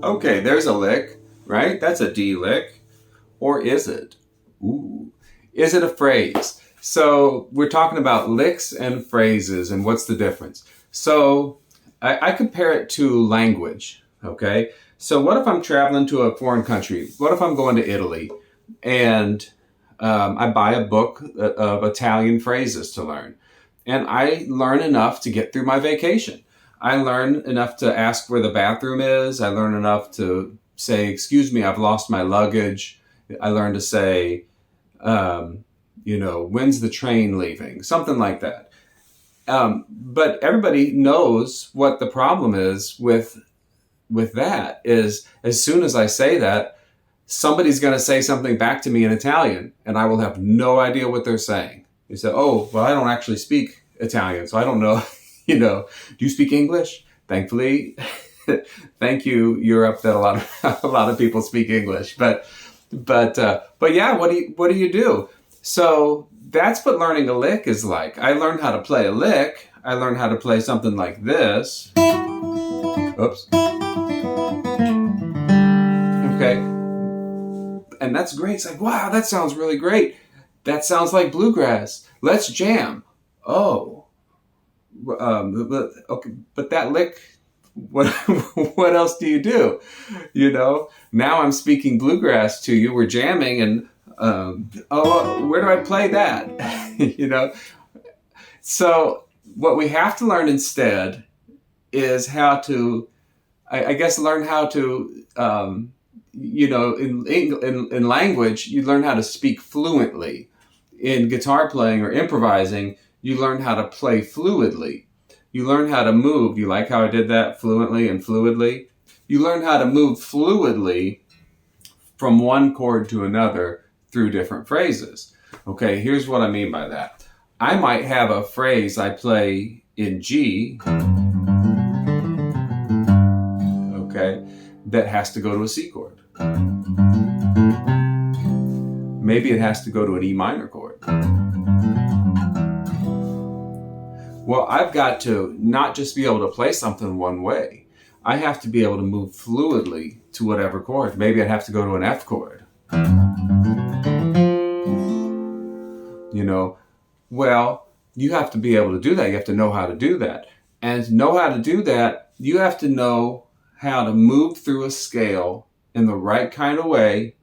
Okay, there's a lick, right? That's a D lick. Or is it? Ooh. Is it a phrase? So we're talking about licks and phrases and what's the difference. So I compare it to language, okay? So what if I'm traveling to a foreign country? What if I'm going to Italy and I buy a book of Italian phrases to learn? And I learn enough to get through my vacation. I learn enough to ask where the bathroom is. I learn enough to say, excuse me, I've lost my luggage. I learn to say, when's the train leaving? Something like that. But everybody knows what the problem is with that is as soon as I say that, somebody's going to say something back to me in Italian and I will have no idea what they're saying. You say, oh, well, I don't actually speak Italian, so I don't know, do you speak English? Thankfully, thank you, Europe, that a lot of people speak English. But yeah, what do you do? So that's what learning a lick is like. I learned how to play a lick. I learned how to play something like this. Oops. Okay. And that's great. It's like, wow, that sounds really great. That sounds like bluegrass. Let's jam. Oh. Okay, but that lick, what else do you do? Now I'm speaking bluegrass to you. We're jamming and, where do I play that? So what we have to learn instead is how to, I guess, learn how to, in language, you learn how to speak fluently. In guitar playing or improvising, you learn how to play fluidly. You learn how to move. You like how I did that, fluently and fluidly? You learn how to move fluidly from one chord to another through different phrases. Okay, here's what I mean by that. I might have a phrase I play in G, okay, that has to go to a C chord. Maybe it has to go to an E minor chord. Well, I've got to not just be able to play something one way. I have to be able to move fluidly to whatever chord. Maybe I'd have to go to an F chord. Well, you have to be able to do that. You have to know how to do that. And to know how to do that, you have to know how to move through a scale in the right kind of way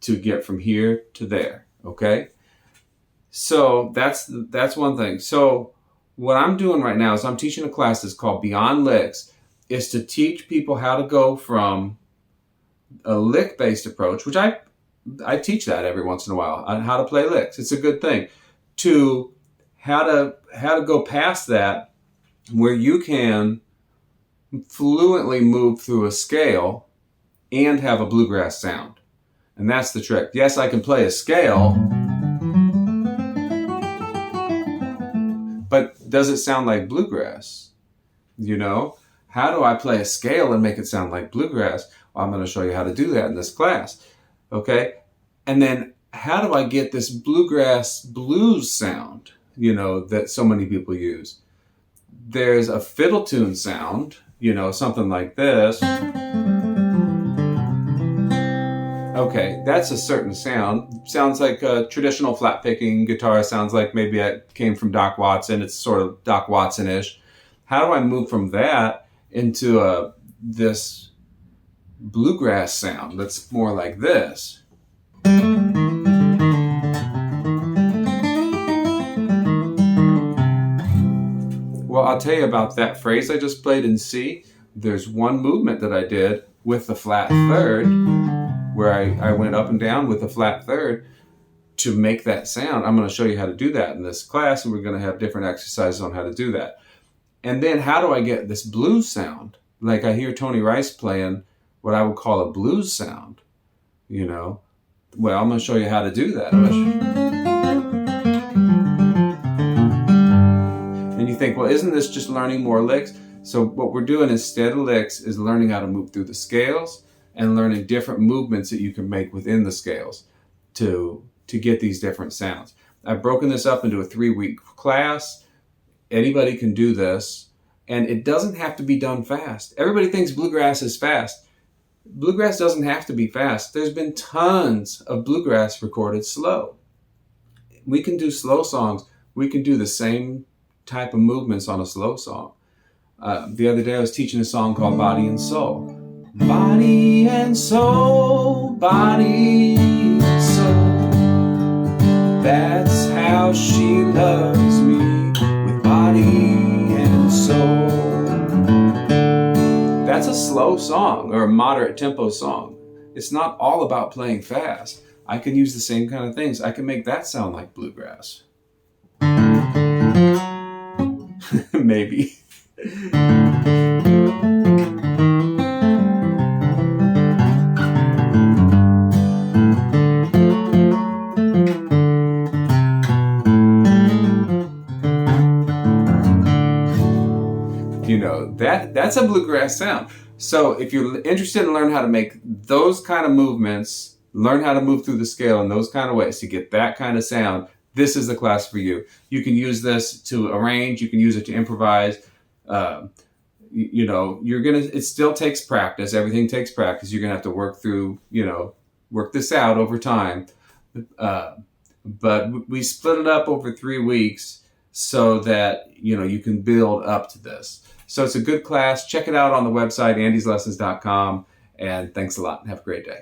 to get from here to there, okay? So that's one thing. So what I'm doing right now is I'm teaching a class that's called Beyond Licks, is to teach people how to go from a lick-based approach, which I teach that every once in a while, on how to play licks. It's a good thing. To how to go past that, where you can fluently move through a scale and have a bluegrass sound. And that's the trick. Yes, I can play a scale, but does it sound like bluegrass? How do I play a scale and make it sound like bluegrass? Well, I'm going to show you how to do that in this class. Okay? And then how do I get this bluegrass blues sound, that so many people use? There's a fiddle tune sound, something like this. Okay, that's a certain sound. Sounds like a traditional flat-picking guitar. Sounds like maybe it came from Doc Watson. It's sort of Doc Watson-ish. How do I move from that into this bluegrass sound that's more like this? Well, I'll tell you about that phrase I just played in C. There's one movement that I did with the flat third, where I went up and down with the flat third to make that sound. I'm going to show you how to do that in this class, and we're going to have different exercises on how to do that. And then how do I get this blues sound? Like I hear Tony Rice playing what I would call a blues sound, Well, I'm going to show you how to do that. And you think, well, isn't this just learning more licks? So what we're doing instead of licks is learning how to move through the scales and learning different movements that you can make within the scales to get these different sounds. I've broken this up into a 3-week class. Anybody can do this. And it doesn't have to be done fast. Everybody thinks bluegrass is fast. Bluegrass doesn't have to be fast. There's been tons of bluegrass recorded slow. We can do slow songs. We can do the same type of movements on a slow song. The other day I was teaching a song called Body and Soul. Body and soul, body and soul. That's how she loves me, with body and soul. That's a slow song or a moderate tempo song. It's not all about playing fast. I can use the same kind of things. I can make that sound like bluegrass. Maybe. You know, that's a bluegrass sound. So if you're interested in learning how to make those kind of movements, learn how to move through the scale in those kind of ways to get that kind of sound, this is the class for you. You can use this to arrange. You can use it to improvise. You know, it still takes practice. Everything takes practice. You're going to have to work through, work this out over time. But we split it up over 3 weeks so that, you can build up to this. So it's a good class. Check it out on the website, andyslessons.com. And thanks a lot. Have a great day.